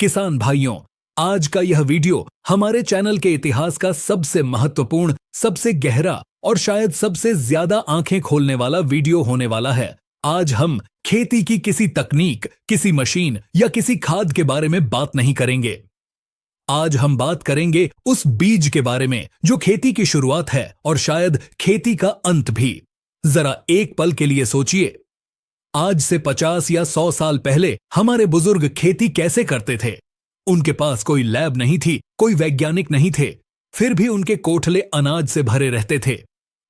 किसान भाइयों, आज का यह वीडियो हमारे चैनल के इतिहास का सबसे महत्वपूर्ण, सबसे गहरा और शायद सबसे ज्यादा आंखें खोलने वाला वीडियो होने वाला है। आज हम खेती की किसी तकनीक, किसी मशीन या किसी खाद के बारे में बात नहीं करेंगे। आज हम बात करेंगे उस बीज के बारे में जो खेती की शुरुआत है और शायद खेती का अंत भी। जरा एक पल के लिए सोचिए, आज से 50 या 100 साल पहले हमारे बुजुर्ग खेती कैसे करते थे। उनके पास कोई लैब नहीं थी, कोई वैज्ञानिक नहीं थे, फिर भी उनके कोठले अनाज से भरे रहते थे।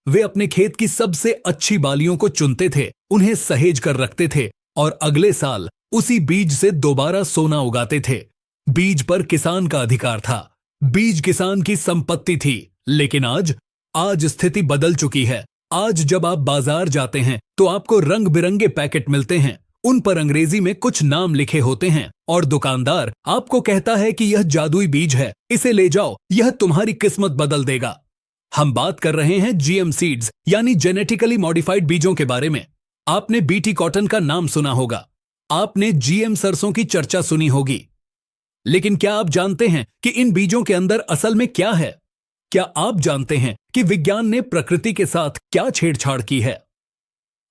वे अपने खेत की सबसे अच्छी बालियों को चुनते थे, उन्हें सहेज कर रखते थे और अगले साल उसी बीज से दोबारा सोना उगाते थे। बीज पर किसान का अधिकार था, बीज किसान की संपत्ति थी। लेकिन आज स्थिति बदल चुकी है। आज जब आप बाजार जाते हैं तो आपको रंग बिरंगे पैकेट मिलते हैं, उन पर अंग्रेजी में कुछ नाम लिखे होते हैं और दुकानदार आपको कहता है कि यह जादुई बीज है, इसे ले जाओ, यह तुम्हारी किस्मत बदल देगा। हम बात कर रहे हैं जीएम सीड्स यानी जेनेटिकली मॉडिफाइड बीजों के बारे में। आपने बीटी कॉटन का नाम सुना होगा, आपने जीएम सरसों की चर्चा सुनी होगी, लेकिन क्या आप जानते हैं कि इन बीजों के अंदर असल में क्या है? क्या आप जानते हैं कि विज्ञान ने प्रकृति के साथ क्या छेड़छाड़ की है?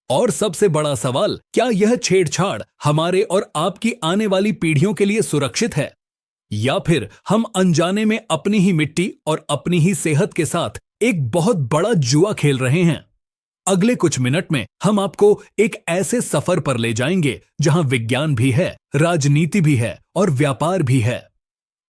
और सबसे बड़ा सवाल, क्या यह छेड़छाड़ हमारे और आपकी आने वाली पीढ़ियों के लिए सुरक्षित है, या फिर हम अनजाने में अपनी ही मिट्टी और अपनी ही सेहत के साथ एक बहुत बड़ा जुआ खेल रहे हैं? अगले कुछ मिनट में हम आपको एक ऐसे सफर पर ले जाएंगे जहां विज्ञान भी है, राजनीति भी है और व्यापार भी है।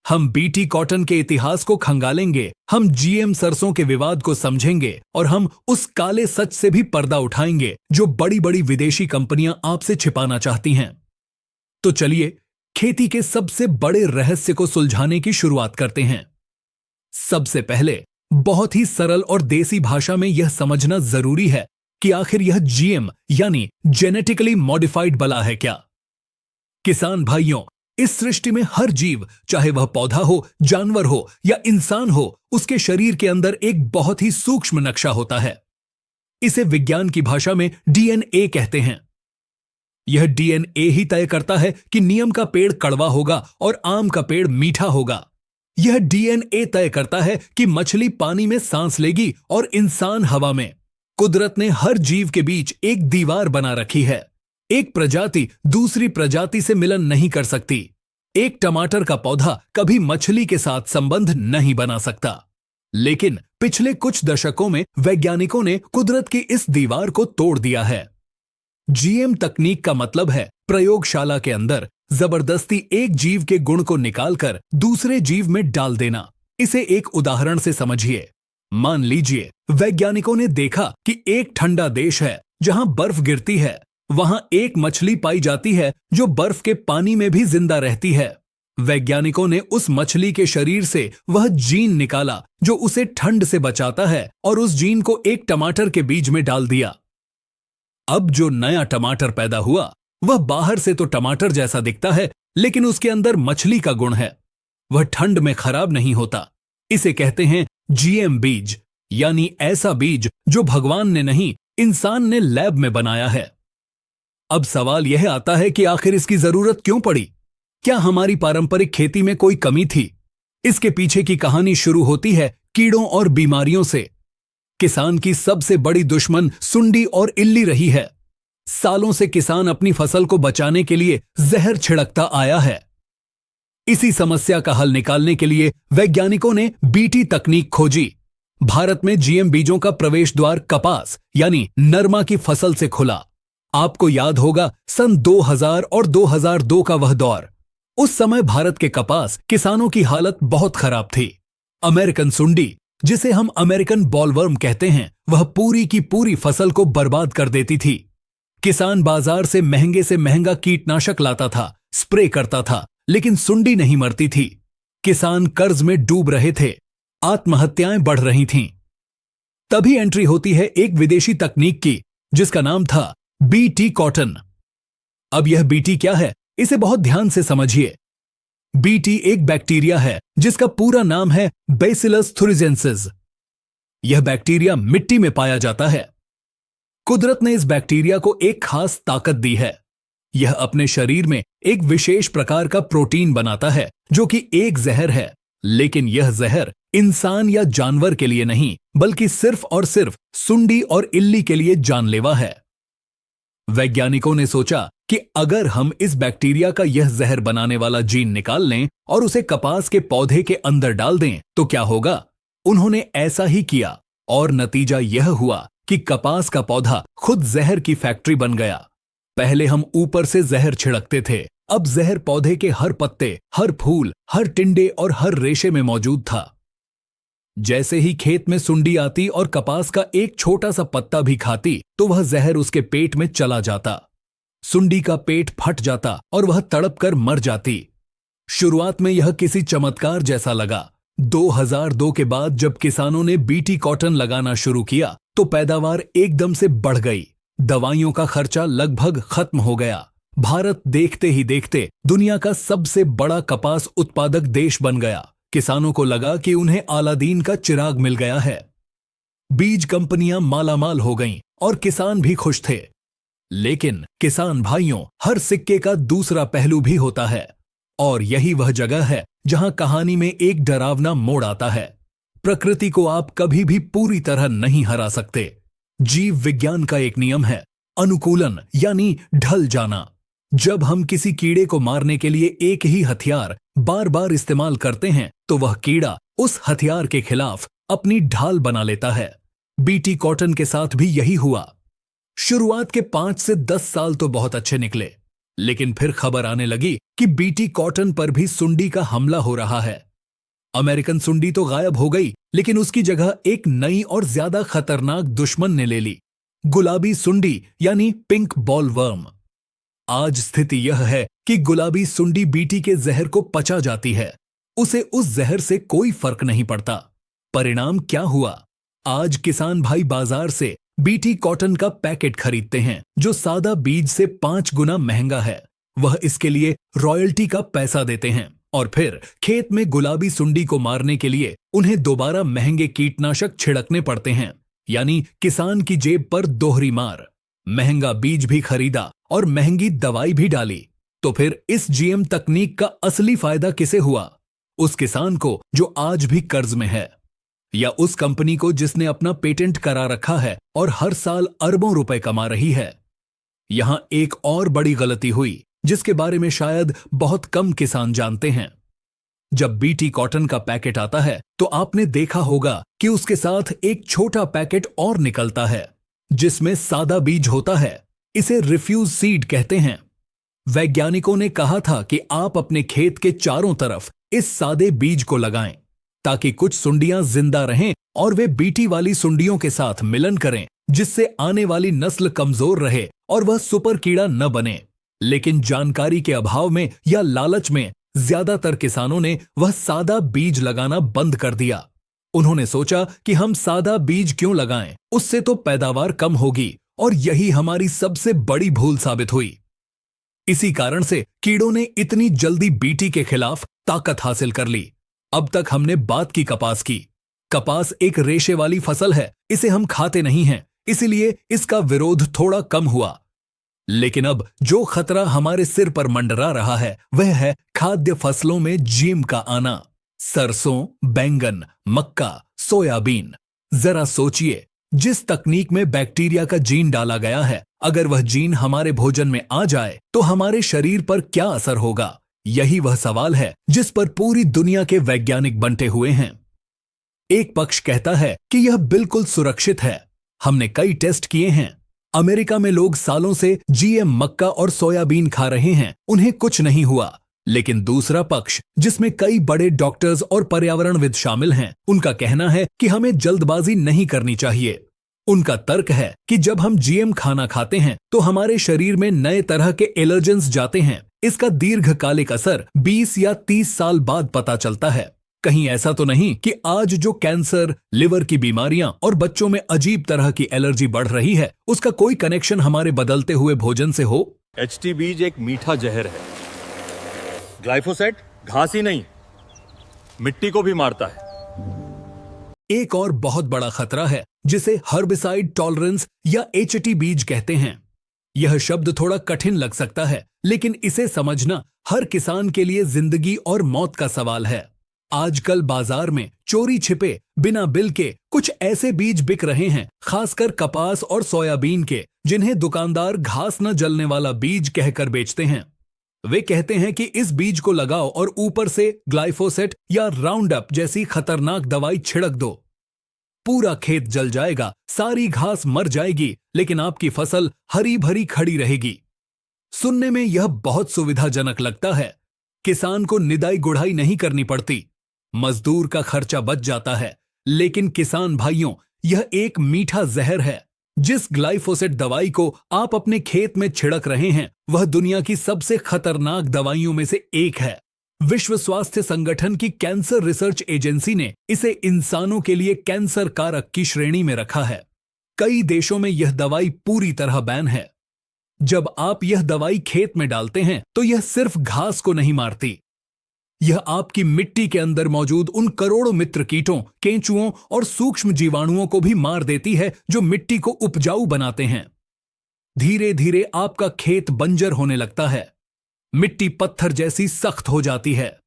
हम बीटी कॉटन के इतिहास को खंगालेंगे, हम जीएम सरसों के विवाद को समझेंगे और हम उस काले सच से भी पर्दा उठाएंगे जो बड़ी बड़ी विदेशी कंपनियां आपसे छिपाना चाहती हैं। तो चलिए खेती के सबसे बड़े रहस्य को सुलझाने की शुरुआत करते हैं। सबसे पहले बहुत ही सरल और देसी भाषा में यह समझना जरूरी है कि आखिर यह जीएम यानी जेनेटिकली मॉडिफाइड बला है क्या। किसान भाइयों, इस सृष्टि में हर जीव, चाहे वह पौधा हो, जानवर हो या इंसान हो, उसके शरीर के अंदर एक बहुत ही सूक्ष्म नक्शा होता है। इसे विज्ञान की भाषा में डीएनए कहते हैं। यह डीएनए ही तय करता है कि नीम का पेड़ कड़वा होगा और आम का पेड़ मीठा होगा। यह डीएनए तय करता है कि मछली पानी में सांस लेगी और इंसान हवा में। कुदरत ने हर जीव के बीच एक दीवार बना रखी है। एक प्रजाति दूसरी प्रजाति से मिलन नहीं कर सकती। एक टमाटर का पौधा कभी मछली के साथ संबंध नहीं बना सकता। लेकिन पिछले कुछ दशकों में वैज्ञानिकों ने कुदरत की इस दीवार को तोड़ दिया है। जीएम तकनीक का मतलब है प्रयोगशाला के अंदर जबरदस्ती एक जीव के गुण को निकालकर दूसरे जीव में डाल देना। इसे एक उदाहरण से समझिए। मान लीजिए वैज्ञानिकों ने देखा कि एक ठंडा देश है जहां बर्फ गिरती है, वहां एक मछली पाई जाती है जो बर्फ के पानी में भी जिंदा रहती है। वैज्ञानिकों ने उस मछली के शरीर से वह जीन निकाला जो उसे ठंड से बचाता है और उस जीन को एक टमाटर के बीज में डाल दिया। अब जो नया टमाटर पैदा हुआ वह बाहर से तो टमाटर जैसा दिखता है, लेकिन उसके अंदर मछली का गुण है। वह ठंड में खराब नहीं होता। इसे कहते हैं जीएम बीज, यानी ऐसा बीज जो भगवान ने नहीं, इंसान ने लैब में बनाया है। अब सवाल यह आता है कि आखिर इसकी जरूरत क्यों पड़ी? क्या हमारी पारंपरिक खेती में कोई कमी थी? इसके पीछे की कहानी शुरू होती है कीड़ों और बीमारियों से। किसान की सबसे बड़ी दुश्मन सुंडी और इल्ली रही है। सालों से किसान अपनी फसल को बचाने के लिए जहर छिड़कता आया है। इसी समस्या का हल निकालने के लिए वैज्ञानिकों ने बीटी तकनीक खोजी। भारत में जीएम बीजों का प्रवेश द्वार कपास यानी नरमा की फसल से खुला। आपको याद होगा सन 2000 और 2002 का वह दौर। उस समय भारत के कपास किसानों की हालत बहुत खराब थी। अमेरिकन सुंडी, जिसे हम अमेरिकन बॉलवर्म कहते हैं, वह पूरी की पूरी फसल को बर्बाद कर देती थी। किसान बाजार से महंगा कीटनाशक लाता था, स्प्रे करता था, लेकिन सुंडी नहीं मरती थी। किसान कर्ज में डूब रहे थे, आत्महत्याएं बढ़ रही थीं। तभी एंट्री होती है एक विदेशी तकनीक की जिसका नाम था बीटी कॉटन। अब यह बीटी क्या है, इसे बहुत ध्यान से समझिए। बीटी एक बैक्टीरिया है जिसका पूरा नाम है बैसिलस थुरिजेंसिस। यह बैक्टीरिया मिट्टी में पाया जाता है। कुदरत ने इस बैक्टीरिया को एक खास ताकत दी है। यह अपने शरीर में एक विशेष प्रकार का प्रोटीन बनाता है जो कि एक जहर है, लेकिन यह जहर इंसान या जानवर के लिए नहीं बल्कि सिर्फ और सिर्फ सुंडी और इल्ली के लिए जानलेवा है। वैज्ञानिकों ने सोचा कि अगर हम इस बैक्टीरिया का यह जहर बनाने वाला जीन निकाल लें और उसे कपास के पौधे के अंदर डाल दें तो क्या होगा। उन्होंने ऐसा ही किया और नतीजा यह हुआ कि कपास का पौधा खुद जहर की फैक्ट्री बन गया। पहले हम ऊपर से जहर छिड़कते थे, अब जहर पौधे के हर पत्ते, हर फूल, हर टिंडे और हर रेशे में मौजूद था। जैसे ही खेत में सुंडी आती और कपास का एक छोटा सा पत्ता भी खाती तो वह जहर उसके पेट में चला जाता। सुंडी का पेट फट जाता और वह तड़प कर मर जाती। शुरुआत में यह किसी चमत्कार जैसा लगा। 2002 के बाद जब किसानों ने बीटी कॉटन लगाना शुरू किया तो पैदावार एकदम से बढ़ गई। दवाइयों का खर्चा लगभग खत्म हो गया। भारत देखते ही देखते दुनिया का सबसे बड़ा कपास उत्पादक देश बन गया। किसानों को लगा कि उन्हें अलादीन का चिराग मिल गया है। बीज कंपनियां मालामाल हो गईं और किसान भी खुश थे। लेकिन किसान भाइयों, हर सिक्के का दूसरा पहलू भी होता है और यही वह जगह है जहां कहानी में एक डरावना मोड़ आता है। प्रकृति को आप कभी भी पूरी तरह नहीं हरा सकते। जीव विज्ञान का एक नियम है अनुकूलन, यानी ढल जाना। जब हम किसी कीड़े को मारने के लिए एक ही हथियार बार बार इस्तेमाल करते हैं तो वह कीड़ा उस हथियार के खिलाफ अपनी ढाल बना लेता है। बीटी कॉटन के साथ भी यही हुआ। शुरुआत के 5 से 10 साल तो बहुत अच्छे निकले, लेकिन फिर खबर आने लगी कि बीटी कॉटन पर भी सुंडी का हमला हो रहा है। अमेरिकन सुंडी तो गायब हो गई, लेकिन उसकी जगह एक नई और ज्यादा खतरनाक दुश्मन ने ले ली, गुलाबी सुंडी यानी पिंक बॉल वर्म। आज स्थिति यह है कि गुलाबी सुंडी बीटी के जहर को पचा जाती है। उसे उस जहर से कोई फर्क नहीं पड़ता। परिणाम क्या हुआ? आज किसान भाई बाजार से बीटी कॉटन का पैकेट खरीदते हैं जो सादा बीज से 5 गुना महंगा है। वह इसके लिए रॉयल्टी का पैसा देते हैं और फिर खेत में गुलाबी सुंडी को मारने के लिए उन्हें दोबारा महंगे कीटनाशक छिड़कने पड़ते हैं। यानी किसान की जेब पर दोहरी मार। महंगा बीज भी खरीदा और महंगी दवाई भी डाली। तो फिर इस जीएम तकनीक का असली फायदा किसे हुआ? उस किसान को जो आज भी कर्ज में है, या उस कंपनी को जिसने अपना पेटेंट करा रखा है और हर साल अरबों रुपए कमा रही है? यहां एक और बड़ी गलती हुई जिसके बारे में शायद बहुत कम किसान जानते हैं। जब बीटी कॉटन का पैकेट आता है तो आपने देखा होगा कि उसके साथ एक छोटा पैकेट और निकलता है जिसमें सादा बीज होता है। इसे रिफ्यूज सीड कहते हैं। वैज्ञानिकों ने कहा था कि आप अपने खेत के चारों तरफ इस सादे बीज को लगाएं ताकि कुछ सुंडियां जिंदा रहें और वे बीटी वाली सुंडियों के साथ मिलन करें, जिससे आने वाली नस्ल कमजोर रहे और वह सुपर कीड़ा न बने। लेकिन जानकारी के अभाव में या लालच में ज्यादातर किसानों ने वह सादा बीज लगाना बंद कर दिया। उन्होंने सोचा कि हम सादा बीज क्यों लगाएं, उससे तो पैदावार कम होगी, और यही हमारी सबसे बड़ी भूल साबित हुई। इसी कारण से कीड़ों ने इतनी जल्दी बीटी के खिलाफ ताकत हासिल कर ली। अब तक हमने बात की कपास की। कपास एक रेशे वाली फसल है, इसे हम खाते नहीं हैं, इसीलिए इसका विरोध थोड़ा कम हुआ। लेकिन अब जो खतरा हमारे सिर पर मंडरा रहा है वह है खाद्य फसलों में जीएम का आना। सरसों, बैंगन, मक्का, सोयाबीन। जरा सोचिए, जिस तकनीक में बैक्टीरिया का जीन डाला गया है, अगर वह जीन हमारे भोजन में आ जाए तो हमारे शरीर पर क्या असर होगा? यही वह सवाल है जिस पर पूरी दुनिया के वैज्ञानिक बंटे हुए हैं। एक पक्ष कहता है कि यह बिल्कुल सुरक्षित है, हमने कई टेस्ट किए हैं। अमेरिका में लोग सालों से जीएम मक्का और सोयाबीन खा रहे हैं, उन्हें कुछ नहीं हुआ। लेकिन दूसरा पक्ष, जिसमें कई बड़े डॉक्टर्स और पर्यावरणविद शामिल हैं, उनका कहना है कि हमें जल्दबाजी नहीं करनी चाहिए। उनका तर्क है कि जब हम जीएम खाना खाते हैं तो हमारे शरीर में नए तरह के एलर्जेंस जाते हैं। इसका दीर्घकालिक असर 20 या 30 साल बाद पता चलता है। कहीं ऐसा तो नहीं कि आज जो कैंसर, लिवर की बीमारियां और बच्चों में अजीब तरह की एलर्जी बढ़ रही है, उसका कोई कनेक्शन हमारे बदलते हुए भोजन से हो? एचटी बीज एक मीठा जहर है। ग्लाइफोसेट घास ही नहीं, मिट्टी को भी मारता है। एक और बहुत बड़ा खतरा है जिसे हर्बिसाइड टॉलरेंस या एचटी बीज कहते हैं। यह शब्द थोड़ा कठिन लग सकता है, लेकिन इसे समझना हर किसान के लिए जिंदगी और मौत का सवाल है। आजकल बाजार में चोरी छिपे बिना बिल के कुछ ऐसे बीज बिक रहे हैं, खासकर कपास और सोयाबीन के, जिन्हें दुकानदार घास न जलने वाला बीज कहकर बेचते हैं। वे कहते हैं कि इस बीज को लगाओ और ऊपर से ग्लाइफोसेट या राउंडअप जैसी खतरनाक दवाई छिड़क दो। पूरा खेत जल जाएगा, सारी घास मर जाएगी, लेकिन आपकी फसल हरी भरी खड़ी रहेगी। सुनने में यह बहुत सुविधाजनक लगता है। किसान को निदाई गुड़ाई नहीं करनी पड़ती, मजदूर का खर्चा बच जाता है। लेकिन किसान भाइयों, यह एक मीठा जहर है। जिस ग्लाइफोसेट दवाई को आप अपने खेत में छिड़क रहे हैं, वह दुनिया की सबसे खतरनाक दवाइयों में से एक है। विश्व स्वास्थ्य संगठन की कैंसर रिसर्च एजेंसी ने इसे इंसानों के लिए कैंसर कारक की श्रेणी में रखा है। कई देशों में यह दवाई पूरी तरह बैन है। जब आप यह दवाई खेत में डालते हैं तो यह सिर्फ घास को नहीं मारती, यह आपकी मिट्टी के अंदर मौजूद उन करोड़ों मित्र कीटों, केंचुओं और सूक्ष्म जीवाणुओं को भी मार देती है जो मिट्टी को उपजाऊ बनाते हैं। धीरे धीरे आपका खेत बंजर होने लगता है, मिट्टी पत्थर जैसी सख्त हो जाती है।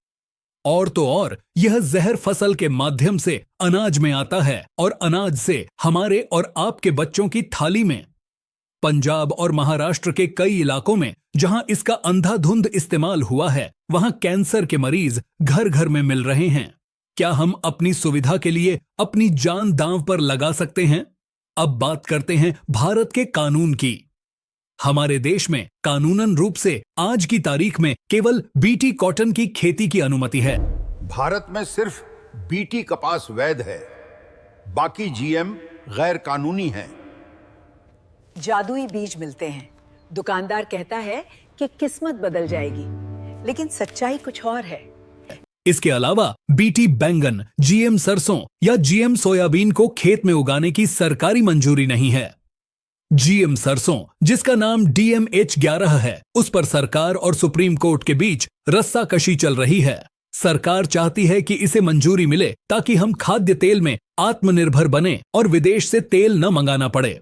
और तो और यह जहर फसल के माध्यम से अनाज में आता है और अनाज से हमारे और आपके बच्चों की थाली में। पंजाब और महाराष्ट्र के कई इलाकों में जहां इसका अंधाधुंध इस्तेमाल हुआ है, वहां कैंसर के मरीज घर घर में मिल रहे हैं। क्या हम अपनी सुविधा के लिए अपनी जान दांव पर लगा सकते हैं? अब बात करते हैं भारत के कानून की। हमारे देश में कानूनन रूप से आज की तारीख में केवल बीटी कॉटन की खेती की अनुमति है। भारत में सिर्फ बीटी कपास वैध है, बाकी जीएम गैर कानूनी है। जादुई बीज मिलते हैं, दुकानदार कहता है कि किस्मत बदल जाएगी, लेकिन सच्चाई कुछ और है। इसके अलावा बीटी बैंगन, जीएम सरसों या जीएम सोयाबीन को खेत में उगाने की सरकारी मंजूरी नहीं है। जीएम सरसों, जिसका नाम DMH11 है, उस पर सरकार और सुप्रीम कोर्ट के बीच रस्साकशी चल रही है। सरकार चाहती है कि इसे मंजूरी मिले ताकि हम खाद्य तेल में आत्मनिर्भर बने और विदेश से तेल न मंगाना पड़े।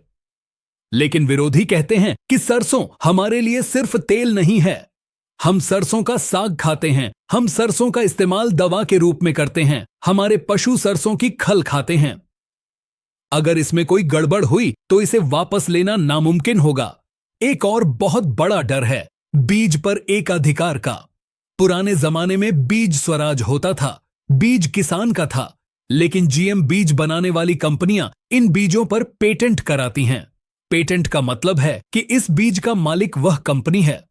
लेकिन विरोधी कहते हैं कि सरसों हमारे लिए सिर्फ तेल नहीं है, हम सरसों का साग खाते हैं, हम सरसों का इस्तेमाल दवा के रूप में करते हैं, हमारे पशु सरसों की खल खाते हैं। अगर इसमें कोई गड़बड़ हुई तो इसे वापस लेना नामुमकिन होगा। एक और बहुत बड़ा डर है बीज पर एकाधिकार का। पुराने जमाने में बीज स्वराज होता था, बीज किसान का था, लेकिन जीएम बीज बनाने वाली कंपनियां इन बीजों पर पेटेंट कराती हैं। पेटेंट का मतलब है कि इस बीज का मालिक वह कंपनी है।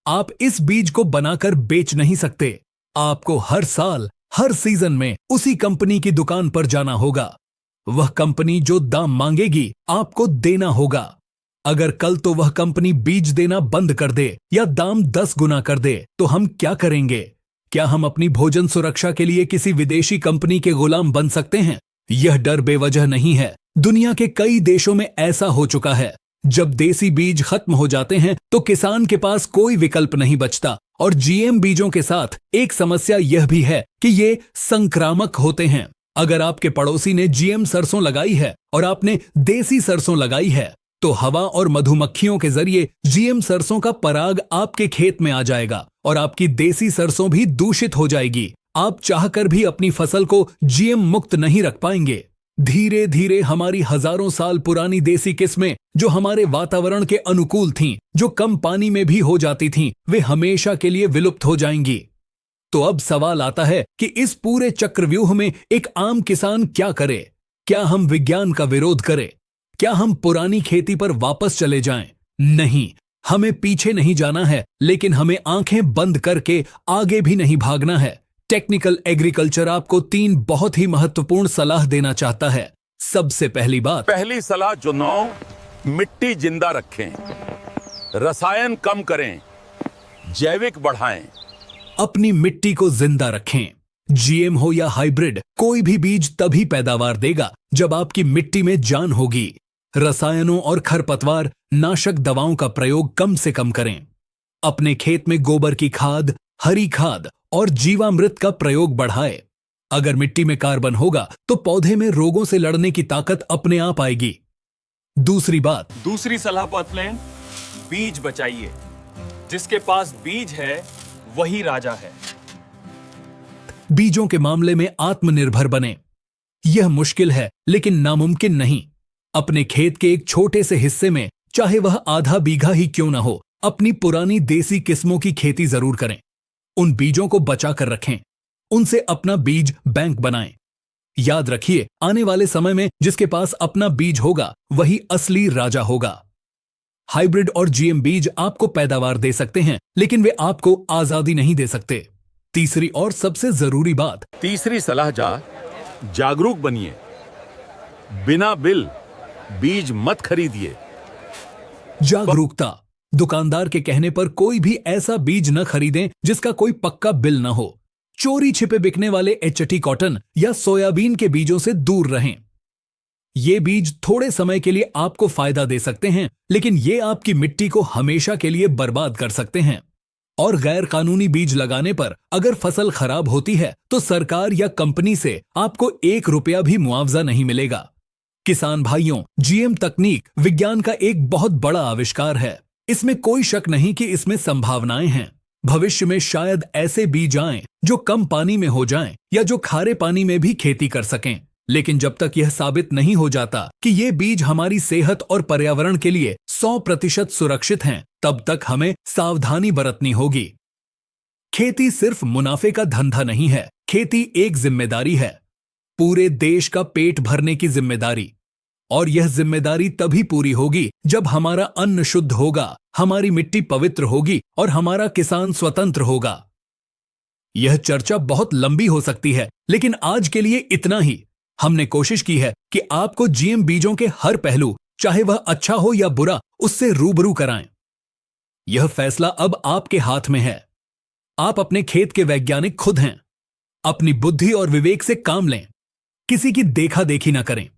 आप इस बीज को बनाकर बेच नहीं सकते। आपको हर साल, हर सीजन में उसी कंपनी की दुकान पर जाना होगा। वह कंपनी जो दाम मांगेगी आपको देना होगा। अगर कल तो वह कंपनी बीज देना बंद कर दे या दाम 10 गुना कर दे तो हम क्या करेंगे? क्या हम अपनी भोजन सुरक्षा के लिए किसी विदेशी कंपनी के गुलाम बन सकते हैं? यह डर बेवजह नहीं है। दुनिया के कई देशों में ऐसा हो चुका है। जब देसी बीज खत्म हो जाते हैं तो किसान के पास कोई विकल्प नहीं बचता। और जीएम बीजों के साथ एक समस्या यह भी है कि ये संक्रामक होते हैं। अगर आपके पड़ोसी ने जीएम सरसों लगाई है और आपने देसी सरसों लगाई है, तो हवा और मधुमक्खियों के जरिए जीएम सरसों का पराग आपके खेत में आ जाएगा और आपकी देसी सरसों भी दूषित हो जाएगी। आप चाहकर भी अपनी फसल को जीएम मुक्त नहीं रख पाएंगे। धीरे धीरे हमारी हजारों साल पुरानी देसी किस्में जो हमारे वातावरण के अनुकूल थीं, जो कम पानी में भी हो जाती थीं, वे हमेशा के लिए विलुप्त हो जाएंगी। तो अब सवाल आता है कि इस पूरे चक्रव्यूह में एक आम किसान क्या करे? क्या हम विज्ञान का विरोध करें? क्या हम पुरानी खेती पर वापस चले जाएं? नहीं, हमें पीछे नहीं जाना है, लेकिन हमें आंखें बंद करके आगे भी नहीं भागना है। टेक्निकल एग्रीकल्चर आपको 3 बहुत ही महत्वपूर्ण सलाह देना चाहता है। सबसे पहली सलाह चुनाव, मिट्टी जिंदा रखें, रसायन कम करें, जैविक बढ़ाएं। अपनी मिट्टी को जिंदा रखें। जीएम हो या हाइब्रिड, कोई भी बीज तभी पैदावार देगा जब आपकी मिट्टी में जान होगी। रसायनों और खरपतवार नाशक दवाओं का प्रयोग कम से कम करें। अपने खेत में गोबर की खाद, हरी खाद और जीवामृत का प्रयोग बढ़ाए। अगर मिट्टी में कार्बन होगा तो पौधे में रोगों से लड़ने की ताकत अपने आप आएगी। दूसरी सलाह बीज बचाइए। जिसके पास बीज है वही राजा है। बीजों के मामले में आत्मनिर्भर बने। यह मुश्किल है लेकिन नामुमकिन नहीं। अपने खेत के एक छोटे से हिस्से में, चाहे वह आधा बीघा ही क्यों ना हो, अपनी पुरानी देसी किस्मों की खेती जरूर करें। उन बीजों को बचा कर रखें, उनसे अपना बीज बैंक बनाएं। याद रखिए, आने वाले समय में जिसके पास अपना बीज होगा वही असली राजा होगा। हाइब्रिड और जीएम बीज आपको पैदावार दे सकते हैं, लेकिन वे आपको आजादी नहीं दे सकते। तीसरी और सबसे जरूरी बात, तीसरी सलाह जागरूक बनिए। बिना बिल बीज मत खरीदिए। जागरूकता। दुकानदार के कहने पर कोई भी ऐसा बीज न खरीदें जिसका कोई पक्का बिल न हो। चोरी छिपे बिकने वाले एचटी कॉटन या सोयाबीन के बीजों से दूर रहें। ये बीज थोड़े समय के लिए आपको फायदा दे सकते हैं, लेकिन ये आपकी मिट्टी को हमेशा के लिए बर्बाद कर सकते हैं। और गैर कानूनी बीज लगाने पर अगर फसल खराब होती है तो सरकार या कंपनी से आपको 1 रुपया भी मुआवजा नहीं मिलेगा। किसान भाइयों, जीएम तकनीक विज्ञान का एक बहुत बड़ा आविष्कार है। इसमें कोई शक नहीं कि इसमें संभावनाएं हैं। भविष्य में शायद ऐसे बीज आएं जो कम पानी में हो जाएं या जो खारे पानी में भी खेती कर सकें। लेकिन जब तक यह साबित नहीं हो जाता कि ये बीज हमारी सेहत और पर्यावरण के लिए 100% सुरक्षित हैं, तब तक हमें सावधानी बरतनी होगी। खेती सिर्फ मुनाफे का धंधा नहीं है, खेती एक जिम्मेदारी है, पूरे देश का पेट भरने की जिम्मेदारी। और यह जिम्मेदारी तभी पूरी होगी जब हमारा अन्न शुद्ध होगा, हमारी मिट्टी पवित्र होगी और हमारा किसान स्वतंत्र होगा। यह चर्चा बहुत लंबी हो सकती है, लेकिन आज के लिए इतना ही। हमने कोशिश की है कि आपको जीएम बीजों के हर पहलू, चाहे वह अच्छा हो या बुरा, उससे रूबरू कराएं। यह फैसला अब आपके हाथ में है। आप अपने खेत के वैज्ञानिक खुद हैं। अपनी बुद्धि और विवेक से काम लें, किसी की देखा देखी ना करें।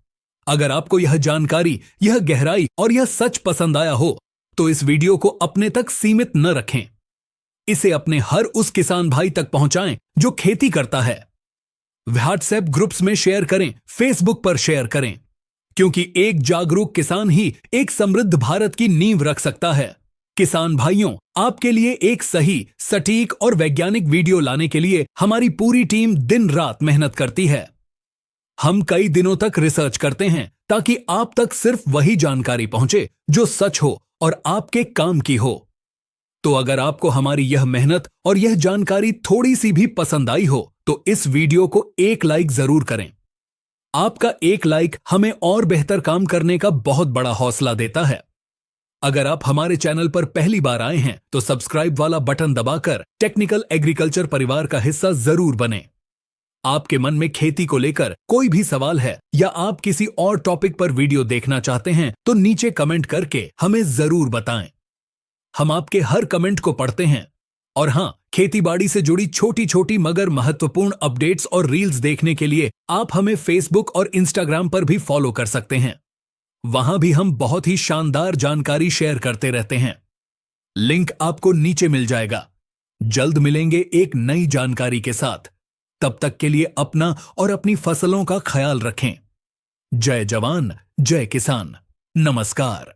अगर आपको यह जानकारी, यह गहराई और यह सच पसंद आया हो तो इस वीडियो को अपने तक सीमित न रखें। इसे अपने हर उस किसान भाई तक पहुंचाएं जो खेती करता है। व्हाट्सएप ग्रुप्स में शेयर करें, फेसबुक पर शेयर करें, क्योंकि एक जागरूक किसान ही एक समृद्ध भारत की नींव रख सकता है। किसान भाइयों, आपके लिए एक सही, सटीक और वैज्ञानिक वीडियो लाने के लिए हमारी पूरी टीम दिन रात मेहनत करती है। हम कई दिनों तक रिसर्च करते हैं ताकि आप तक सिर्फ वही जानकारी पहुंचे जो सच हो और आपके काम की हो। तो अगर आपको हमारी यह मेहनत और यह जानकारी थोड़ी सी भी पसंद आई हो तो इस वीडियो को एक लाइक जरूर करें। आपका एक लाइक हमें और बेहतर काम करने का बहुत बड़ा हौसला देता है। अगर आप हमारे चैनल पर पहली बार आए हैं तो सब्सक्राइब वाला बटन दबाकर टेक्निकल एग्रीकल्चर परिवार का हिस्सा जरूर बने। आपके मन में खेती को लेकर कोई भी सवाल है या आप किसी और टॉपिक पर वीडियो देखना चाहते हैं तो नीचे कमेंट करके हमें जरूर बताएं। हम आपके हर कमेंट को पढ़ते हैं। और हां, खेतीबाड़ी से जुड़ी छोटी छोटी मगर महत्वपूर्ण अपडेट्स और रील्स देखने के लिए आप हमें फेसबुक और इंस्टाग्राम पर भी फॉलो कर सकते हैं। वहां भी हम बहुत ही शानदार जानकारी शेयर करते रहते हैं। लिंक आपको नीचे मिल जाएगा। जल्द मिलेंगे एक नई जानकारी के साथ। तब तक के लिए अपना और अपनी फसलों का ख्याल रखें। जय जवान, जय किसान। नमस्कार।